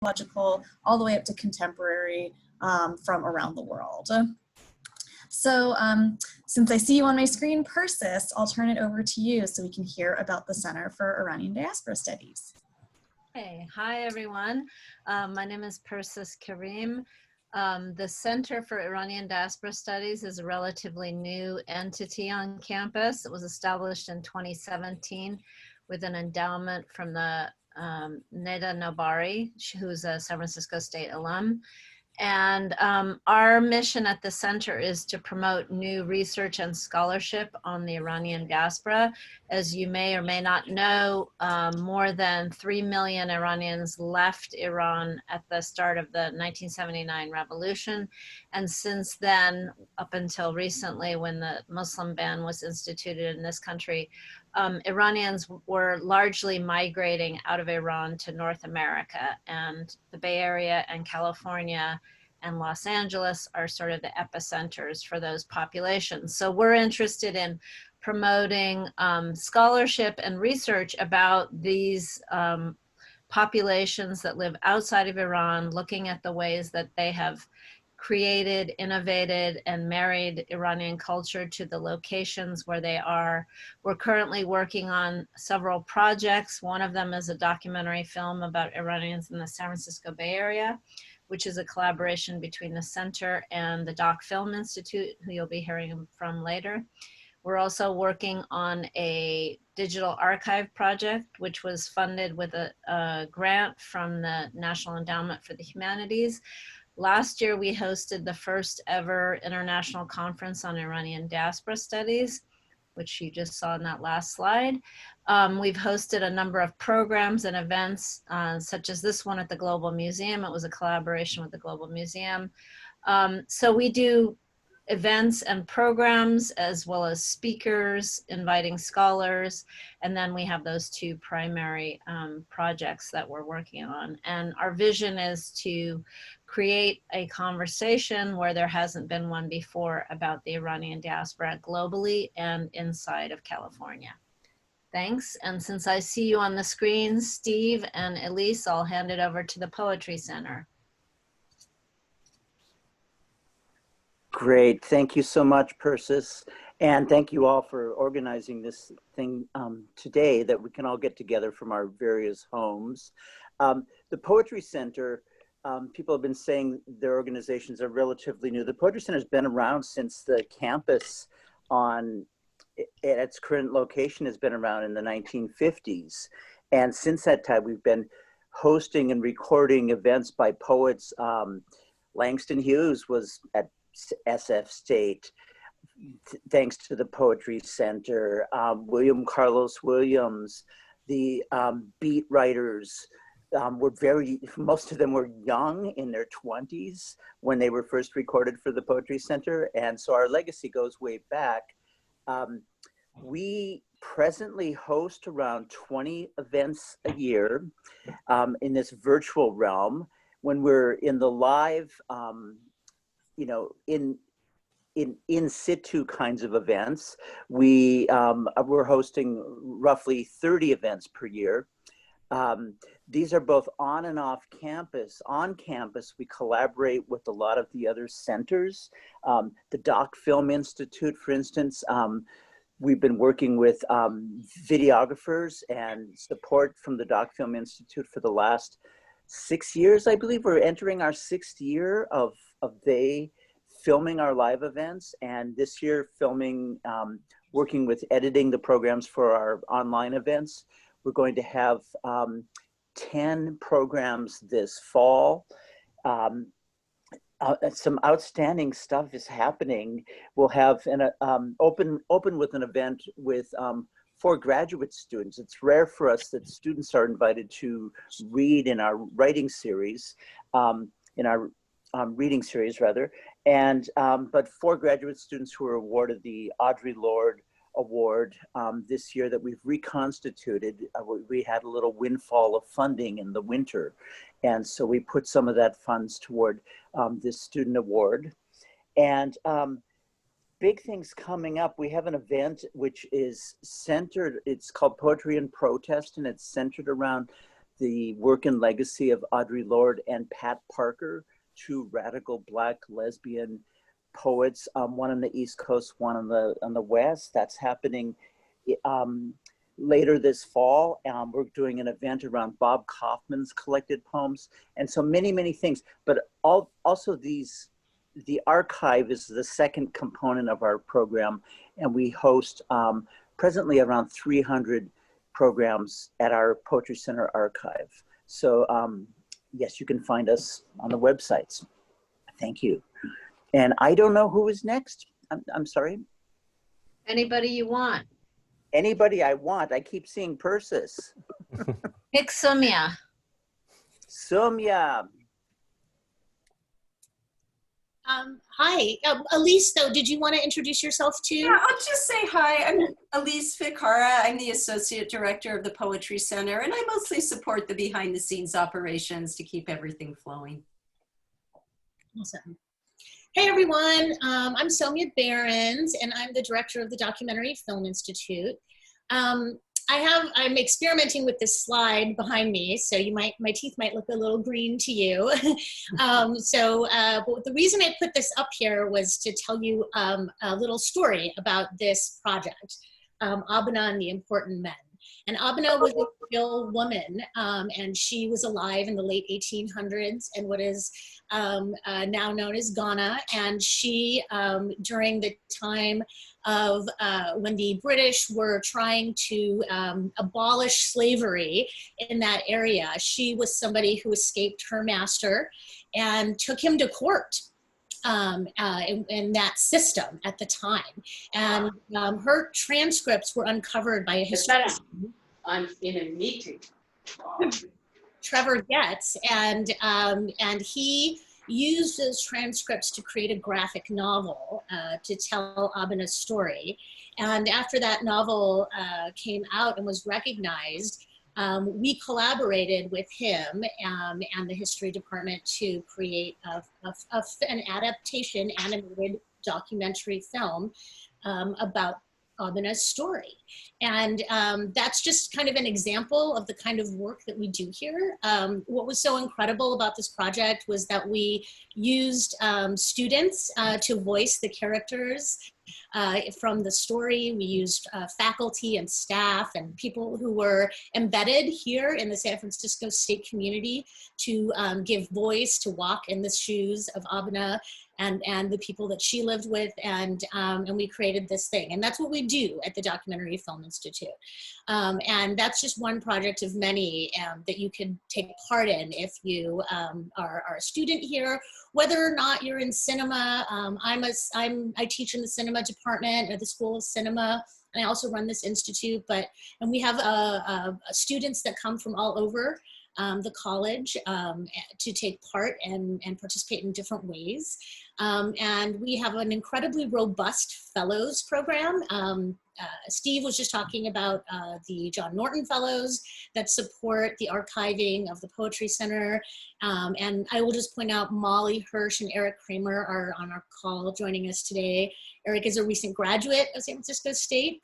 chronological, all the way up to contemporary from around the world. So since I see you on my screen, Persis, I'll turn it over to you so we can hear about the Center for Iranian Diaspora Studies. Hey, hi everyone. My name is Persis Karim. The Center for Iranian Diaspora Studies is a relatively new entity on campus. It was established in 2017 with an endowment from the Neda Nobari, who's a San Francisco State alum. And our mission at the center is to promote new research and scholarship on the Iranian diaspora. As you may or may not know, more than 3 million Iranians left Iran at the start of the 1979 revolution. And since then, up until recently, when the Muslim ban was instituted in this country, Iranians were largely migrating out of Iran to North America, and the Bay Area and California and Los Angeles are sort of the epicenters for those populations. So we're interested in promoting scholarship and research about these populations that live outside of Iran, looking at the ways that they have created, innovated, and married Iranian culture to the locations where they are. We're currently working on several projects. One of them is a documentary film about Iranians in the San Francisco Bay Area, which is a collaboration between the center and the DocFilm Institute, who you'll be hearing from later. We're also working on a digital archive project, which was funded with a grant from the National Endowment for the Humanities. Last year, we hosted the first ever international conference on Iranian diaspora studies, which you just saw in that last slide. We've hosted a number of programs and events, such as this one at the Global Museum. It was a collaboration with the Global Museum. So we do events and programs, as well as speakers, inviting scholars, and then we have those two primary projects that we're working on. And our vision is to create a conversation where there hasn't been one before about the Iranian diaspora globally and inside of California. Thanks, and since I see you on the screen, Steve and Elise, I'll hand it over to the Poetry Center. Great, thank you so much, Persis. And thank you all for organizing this thing today, that we can all get together from our various homes. The Poetry Center, people have been saying their organizations are relatively new. The Poetry Center has been around since the campus at its current location has been around in the 1950s. And since that time, we've been hosting and recording events by poets. Langston Hughes was at SF State, thanks to the Poetry Center. William Carlos Williams, the beat writers were most of them were young, in their 20s when they were first recorded for the Poetry Center. And so our legacy goes way back. We presently host around 20 events a year in this virtual realm. When we're in the live, you know, in situ kinds of events, we're hosting roughly 30 events per year. These are both on and off campus. On campus, we collaborate with a lot of the other centers. The DocFilm Institute, for instance, we've been working with videographers and support from the DocFilm Institute for the last 6 years, I believe. We're entering our 6th year of they filming our live events, and this year filming, working with editing the programs for our online events. We're going to have 10 programs this fall. Some outstanding stuff is happening. We'll have an open with an event with 4 graduate students. It's rare for us that students are invited to read in our writing series, reading series rather. And but 4 graduate students who were awarded the Audre Lorde Award this year that we've reconstituted. We had a little windfall of funding in the winter, and so we put some of that funds toward this student award. And big things coming up. We have an event which is centered, it's called Poetry and Protest, and it's centered around the work and legacy of Audre Lorde and Pat Parker, two radical Black lesbian poets, one on the East Coast, one on the West. That's happening later this fall. We're doing an event around Bob Kaufman's collected poems, and so many, many things. But also the archive is the second component of our program, and we host presently around 300 programs at our Poetry Center archive. So yes, you can find us on the websites. Thank you. And I don't know who is next. I'm sorry. Anybody you want. Anybody I want. I keep seeing Persis. Pick Sumya. Sumya. Hi, Elise, though, did you want to introduce yourself too? Yeah, I'll just say hi. I'm Elise Ficara. I'm the Associate Director of the Poetry Center, and I mostly support the behind the scenes operations to keep everything flowing. Awesome. Hey everyone, I'm Somya Behrens, and I'm the Director of the Documentary Film Institute. I'm experimenting with this slide behind me, so my teeth might look a little green to you. But the reason I put this up here was to tell you a little story about this project, Abena and the Important Men. And Abena was a real woman, and she was alive in the late 1800s in what is now known as Ghana. And she, during the time of when the British were trying to abolish slavery in that area, she was somebody who escaped her master and took him to court. In that system at the time. And her transcripts were uncovered by a historian. I'm in a meeting. Trevor Getz, and he used those transcripts to create a graphic novel to tell Abena's story. And after that novel came out and was recognized, we collaborated with him and the history department to create an adaptation animated documentary film about Abena's story. And that's just kind of an example of the kind of work that we do here. What was so incredible about this project was that we used students to voice the characters from the story. We used faculty and staff and people who were embedded here in the San Francisco State community to give voice, to walk in the shoes of Abena and the people that she lived with, and we created this thing. And that's what we do at the Documentary Film Institute. And that's just one project of many that you could take part in if you are a student here, whether or not you're in cinema. I teach in the cinema department at the School of Cinema, and I also run this institute, and we have students that come from all over the college to take part and participate in different ways. And we have an incredibly robust fellows program. Steve was just talking about the John Norton Fellows that support the archiving of the Poetry Center. And I will just point out Molly Hirsch and Eric Kramer are on our call joining us today. Eric is a recent graduate of San Francisco State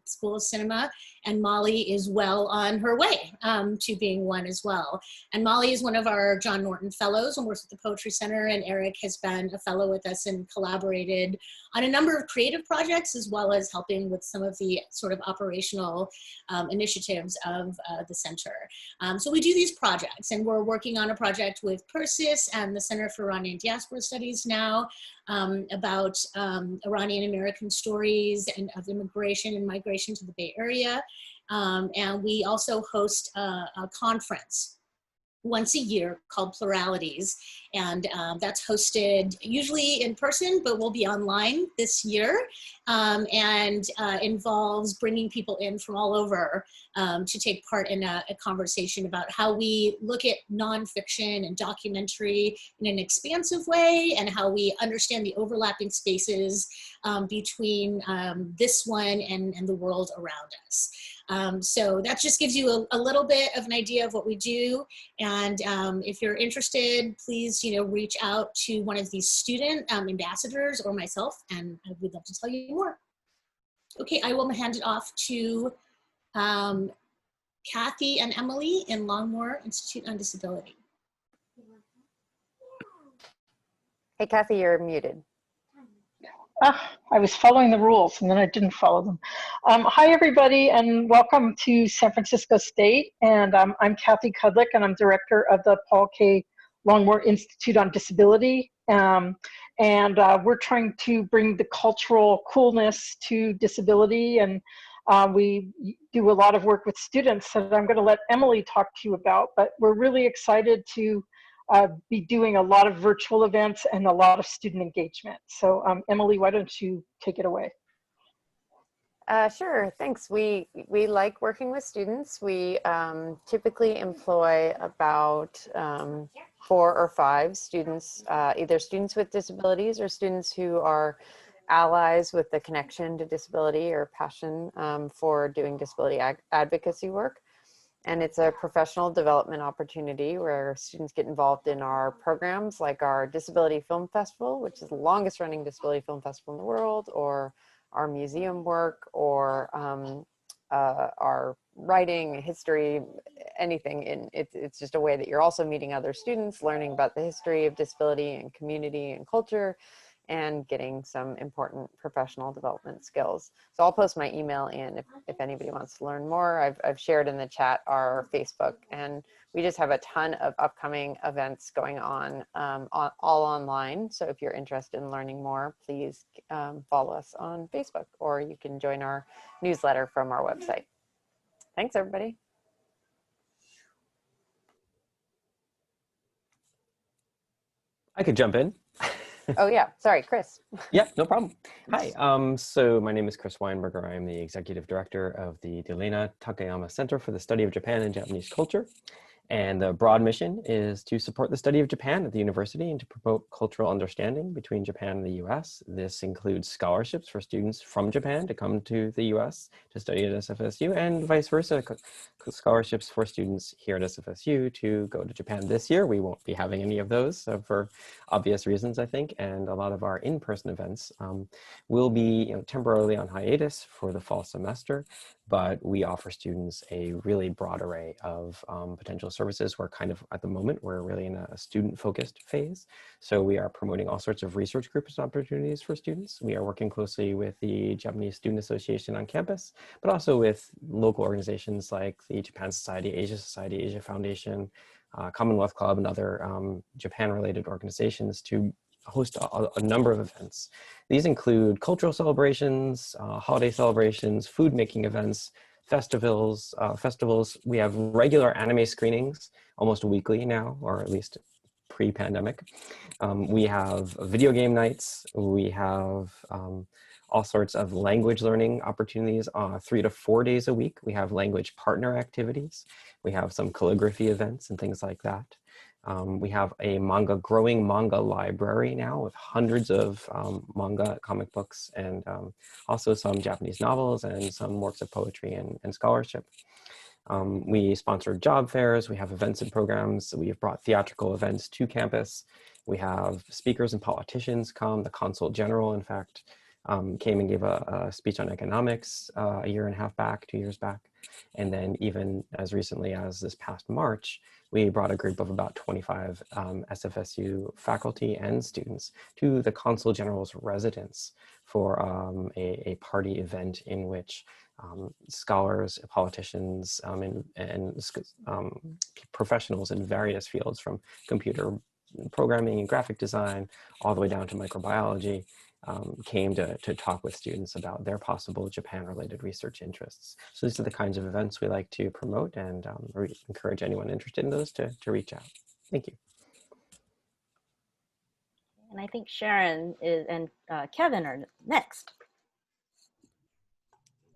School of Cinema, and Molly is well on her way to being one as well. And Molly is one of our John Norton Fellows and works at the Poetry Center, and Eric has been a fellow with us and collaborated on a number of creative projects, as well as helping with some of the sort of operational initiatives of the center. So we do these projects, and we're working on a project with Persis and the Center for Iranian Diaspora Studies now about Iranian American stories and of immigration and migration to the Bay Area. And we also host a conference once a year called Pluralities, and that's hosted usually in person, but will be online this year, and involves bringing people in from all over to take part in a conversation about how we look at nonfiction and documentary in an expansive way, and how we understand the overlapping spaces between this one and the world around us. So that just gives you a little bit of an idea of what we do. And if you're interested, please, reach out to one of these student ambassadors or myself, and I would love to tell you more. Okay, I will hand it off to Kathy and Emily in Longmore Institute on Disability. Hey, Kathy, you're muted. I was following the rules and then I didn't follow them. Hi, everybody, and welcome to San Francisco State. And I'm Kathy Kudlick, and I'm director of the Paul K. Longmore Institute on Disability. We're trying to bring the cultural coolness to disability, and we do a lot of work with students that I'm going to let Emily talk to you about. But we're really excited to be doing a lot of virtual events and a lot of student engagement. So Emily, why don't you take it away? Sure, thanks. We like working with students. We typically employ about 4 or 5 students, either students with disabilities or students who are allies with the connection to disability or passion for doing disability advocacy work. And it's a professional development opportunity where students get involved in our programs like our Disability Film Festival, which is the longest running disability film festival in the world, or our museum work, or our writing, history, anything. And it's just a way that you're also meeting other students, learning about the history of disability and community and culture, and getting some important professional development skills. So I'll post my email in if anybody wants to learn more. I've shared in the chat our Facebook, and we just have a ton of upcoming events going on, all online. So if you're interested in learning more, please follow us on Facebook, or you can join our newsletter from our website. Thanks, everybody. I could jump in. Oh yeah, sorry, Chris. Yeah, no problem. Hi, so my name is Chris Weinberger. I'm the executive director of the Elena Takayama Center for the Study of Japan and Japanese Culture. And the broad mission is to support the study of Japan at the university and to promote cultural understanding between Japan and the US. This includes scholarships for students from Japan to come to the US to study at SFSU, and vice versa, scholarships for students here at SFSU to go to Japan. This year, we won't be having any of those for obvious reasons, I think, and a lot of our in-person events will be temporarily on hiatus for the fall semester, but we offer students a really broad array of potential services. We're kind of, at the moment, we're really in a student-focused phase. So we are promoting all sorts of research groups and opportunities for students. We are working closely with the Japanese Student Association on campus, but also with local organizations like the Japan Society, Asia Foundation, Commonwealth Club, and other Japan-related organizations to host a number of events. These include cultural celebrations, holiday celebrations, food making events, festivals. We have regular anime screenings almost weekly now, or at least pre-pandemic. We have video game nights. We have all sorts of language learning opportunities 3 to 4 days a week. We have language partner activities. We have some calligraphy events and things like that. We have a growing manga library now with hundreds of manga, comic books, and also some Japanese novels and some works of poetry and scholarship. We sponsor job fairs. We have events and programs. We have brought theatrical events to campus. We have speakers and politicians come. The Consul General, in fact, came and gave a speech on economics a year and a half back, 2 years back. And then even as recently as this past March, we brought a group of about 25 SFSU faculty and students to the Consul General's residence for a party event in which scholars, politicians, and professionals in various fields, from computer programming and graphic design all the way down to microbiology, came to talk with students about their possible Japan-related research interests. So these are the kinds of events we like to promote, and encourage anyone interested in those to reach out. Thank you. And I think Sharon and Kevin are next.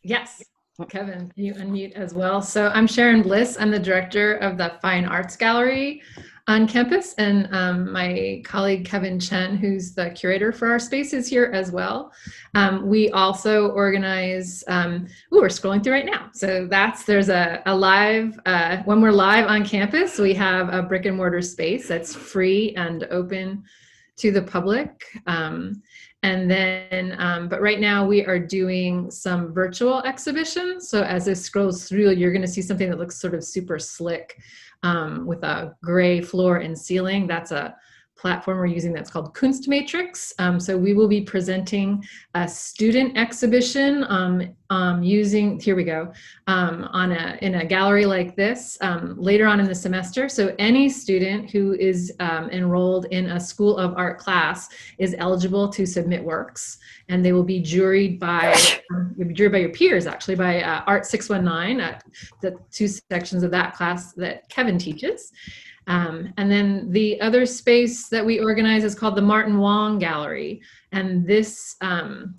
Yes, Kevin, can you unmute as well? So I'm Sharon Bliss. I'm the director of the Fine Arts Gallery on campus, and my colleague Kevin Chen, who's the curator for our space, is here as well. We also organize, we're scrolling through right now. So there's a live, when we're live on campus, we have a brick and mortar space that's free and open to the public. And then, but right now we are doing some virtual exhibitions. So as this scrolls through, you're going to see something that looks sort of super slick with a gray floor and ceiling. That's a platform we're using that's called Kunstmatrix. So we will be presenting a student exhibition using, here we go, in a gallery like this later on in the semester. So any student who is enrolled in a School of Art class is eligible to submit works, and they will be juried by, your peers actually, by Art 619, the 2 sections of that class that Kevin teaches. And then the other space that we organize is called the Martin Wong Gallery. And this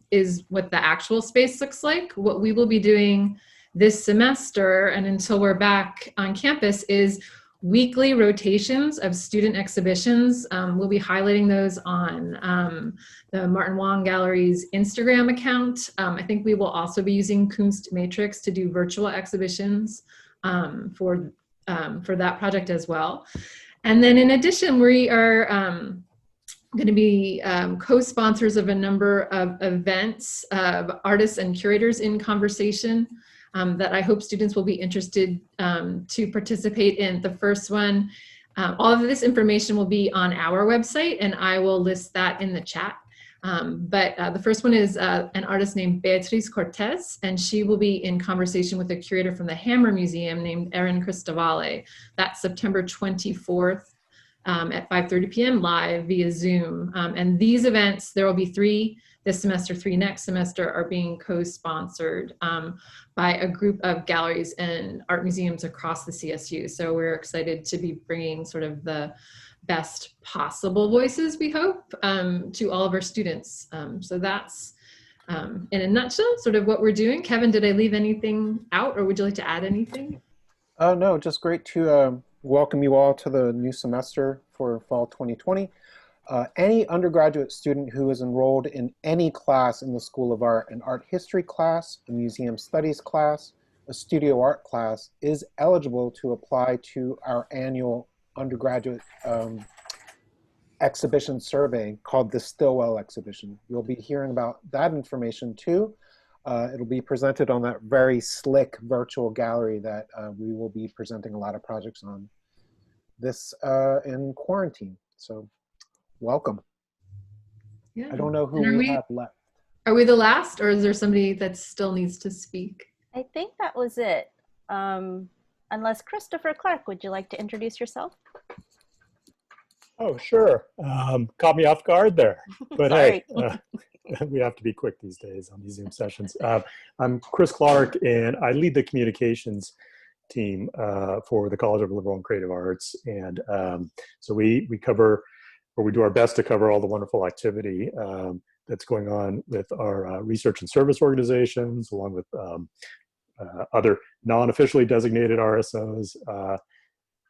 is what the actual space looks like. What we will be doing this semester and until we're back on campus is weekly rotations of student exhibitions. We'll be highlighting those on the Martin Wong Gallery's Instagram account. I think we will also be using Kunstmatrix to do virtual exhibitions for that project as well. And then in addition, we are going to be co-sponsors of a number of events of artists and curators in conversation that I hope students will be interested to participate in. The first one, all of this information will be on our website, and I will list that in the chat. But the first one is an artist named Beatriz Cortez, and she will be in conversation with a curator from the Hammer Museum named Erin Cristovalle. That's September 24th at 5:30 p.m. live via Zoom. And these events, there will be 3 this semester, 3 next semester, are being co-sponsored by a group of galleries and art museums across the CSU. So we're excited to be bringing sort of the best possible voices, we hope, to all of our students. So that's, in a nutshell, sort of what we're doing. Kevin, did I leave anything out, or would you like to add anything? No, just great to welcome you all to the new semester for fall 2020. Any undergraduate student who is enrolled in any class in the School of Art, an art history class, a museum studies class, a studio art class, is eligible to apply to our annual undergraduate exhibition survey called the Stillwell exhibition. You'll be hearing about that information too. It'll be presented on that very slick virtual gallery that we will be presenting a lot of projects on this in quarantine. So welcome. Yeah. I don't know who we have left. Are we the last, or is there somebody that still needs to speak? I think that was it. Unless Christopher Clark, would you like to introduce yourself? Oh, sure. Caught me off guard there. But hey, we have to be quick these days on these Zoom sessions. I'm Chris Clark, and I lead the communications team for the College of Liberal and Creative Arts. And so we cover, or we do our best to cover all the wonderful activity that's going on with our research and service organizations, along with other non-officially designated RSOs.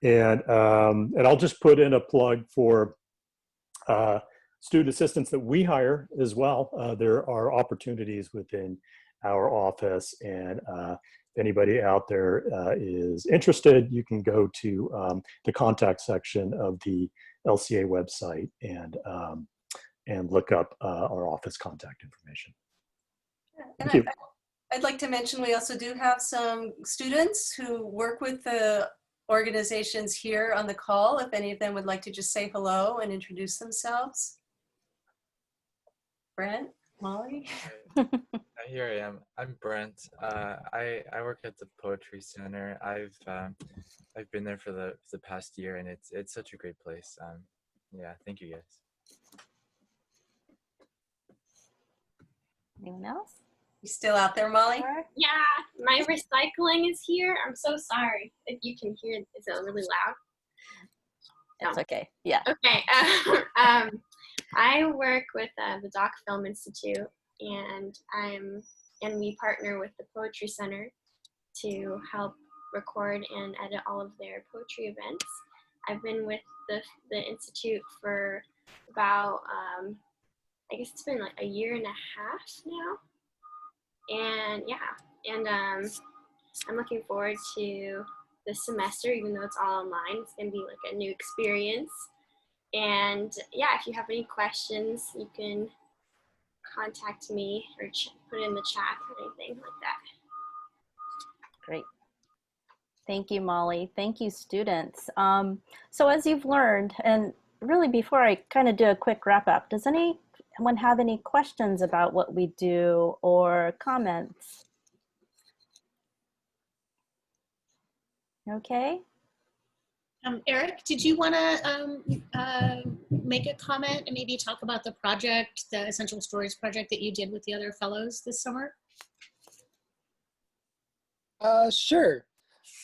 And I'll just put in a plug for student assistants that we hire as well. There are opportunities within our office, and if anybody out there is interested, you can go to the contact section of the LCA website and look up our office contact information. Thank you. I'd like to mention we also do have some students who work with the organizations here on the call, if any of them would like to just say hello and introduce themselves. Brent, Molly? Here I am. I'm Brent. I work at the Poetry Center. I've been there for the past year, and it's such a great place. Yeah, thank you guys. Anyone else? You still out there, Molly? Yeah, my recycling is here. I'm so sorry if you can hear. Is it really loud? That's okay. Yeah. Okay. I work with the DocFilm Institute, and we partner with the Poetry Center to help record and edit all of their poetry events. I've been with the institute for about I guess it's been like a year and a half now. And yeah, and I'm looking forward to this semester, even though it's all online. It's gonna be like a new experience. And yeah, if you have any questions, you can contact me or put it in the chat or anything like that. Great. Thank you, Molly. Thank you, students. So as you've learned, and really before I kind of do a quick wrap up, does anyone have any questions about what we do or comments? Okay. Eric, did you want to make a comment and maybe talk about the project, the Essential Stories project that you did with the other fellows this summer? Sure.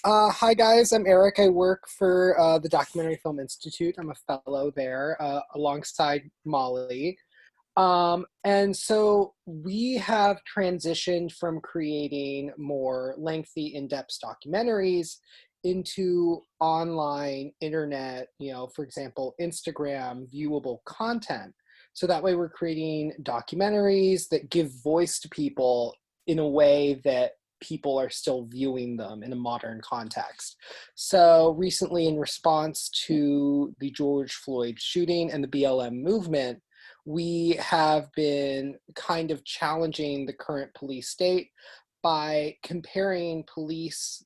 Hi guys, I'm Eric. I work for the Documentary Film Institute. I'm a fellow there alongside Molly. And so we have transitioned from creating more lengthy, in-depth documentaries into online internet, for example, Instagram viewable content. So that way we're creating documentaries that give voice to people in a way that people are still viewing them in a modern context. So recently, in response to the George Floyd shooting and the BLM movement, we have been kind of challenging the current police state by comparing police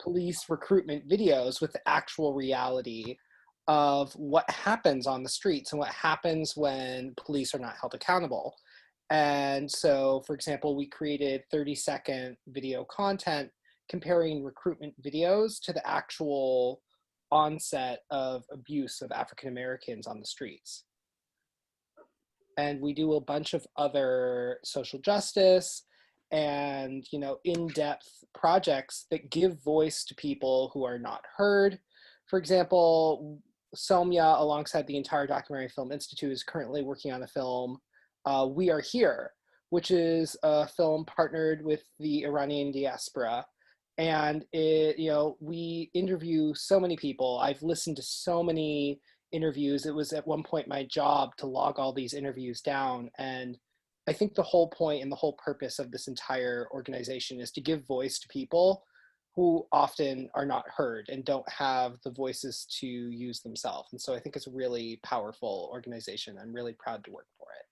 police recruitment videos with the actual reality of what happens on the streets and what happens when police are not held accountable. And so, for example, we created 30-second video content comparing recruitment videos to the actual onset of abuse of African Americans on the streets. And we do a bunch of other social justice and, in-depth projects that give voice to people who are not heard. For example, Somya, alongside the entire Documentary Film Institute, is currently working on a film, We Are Here, which is a film partnered with the Iranian Diaspora. And we interview so many people. I've listened to so many interviews. It was at one point my job to log all these interviews down. And I think the whole point and the whole purpose of this entire organization is to give voice to people who often are not heard and don't have the voices to use themselves. And so I think it's a really powerful organization. I'm really proud to work for it.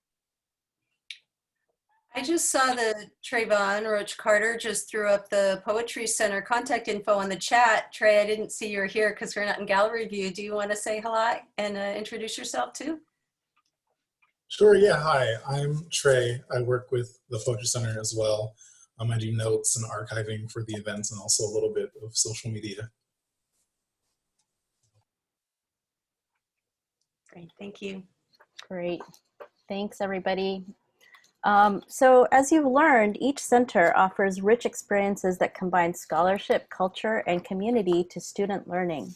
I just saw that Trayvon Roach Carter just threw up the Poetry Center contact info in the chat. Trey, I didn't see you were here because we're not in gallery view. Do you want to say hello and introduce yourself too? Sure, yeah, hi, I'm Trey. I work with the Poetry Center as well. I do notes and archiving for the events and also a little bit of social media. Great, thank you. Great. Thanks, everybody. So as you've learned, each center offers rich experiences that combine scholarship, culture, and community to student learning.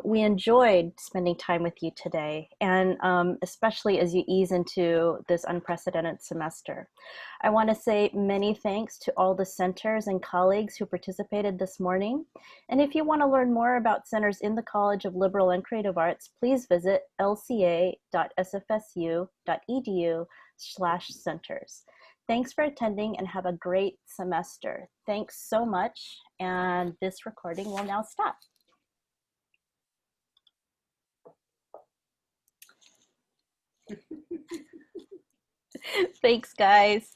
We enjoyed spending time with you today, and especially as you ease into this unprecedented semester. I want to say many thanks to all the centers and colleagues who participated this morning. And if you want to learn more about centers in the College of Liberal and Creative Arts, please visit lca.sfsu.edu/centers. Thanks for attending and have a great semester. Thanks so much. And this recording will now stop. Thanks, guys.